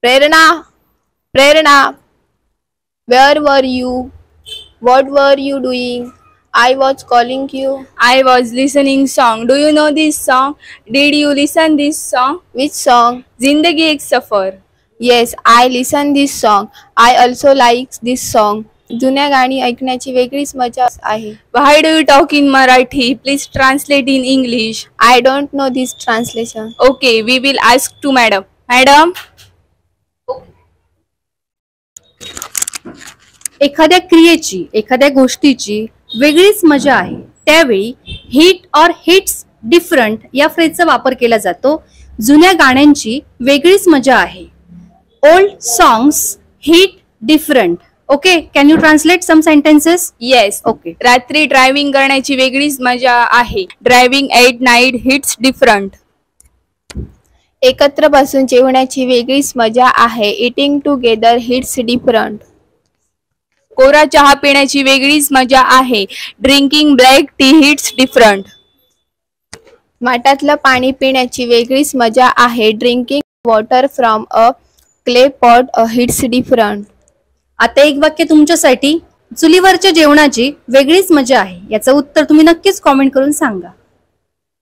Prerna, Prerna, where were you? What were you doing? I was calling you. I was listening song. Do you know this song? Did you listen this song? Which song? Zindagi Ek Safar. Yes, I listen this song. I also like this song. जुन्या गाणी ऐकण्याची वेगळीच मजा आहे. Why do you talk in Marathi? Please translate in English. I don't know this translation. Okay, we will ask to madam. Madam? एखाद्या क्रियेची, एखाद्या गोष्टीची वेगळीच मजा आहे. त्यावेळी हिट और हिट्स डिफरंट या फ्रेजचा वापर केला जातो. जुन्या गाण्यांची वेगळीच मजा आहे. Old songs hit different. Okay, can you translate some sentences? Yes. Okay. रात्री ड्रायव्हिंग करण्याची वेगळीच मजा आहे. Driving at night hits different. एकत्र बसून जेवण्याची वेगळीच मजा आहे. Eating together hits different. कोरा चहा पिण्याची वेगळीच मजा आहे. Drinking black tea hits different. माठातलं पाणी पिण्याची वेगळीच मजा आहे. Drinking water from a clay pot hits different. आता एक वाक्य तुमच्यासाठी. चुलीवरच्या जेवणाची वेगळीच मजा आहे. याचं उत्तर तुम्ही नक्कीच कॉमेंट करून सांगा.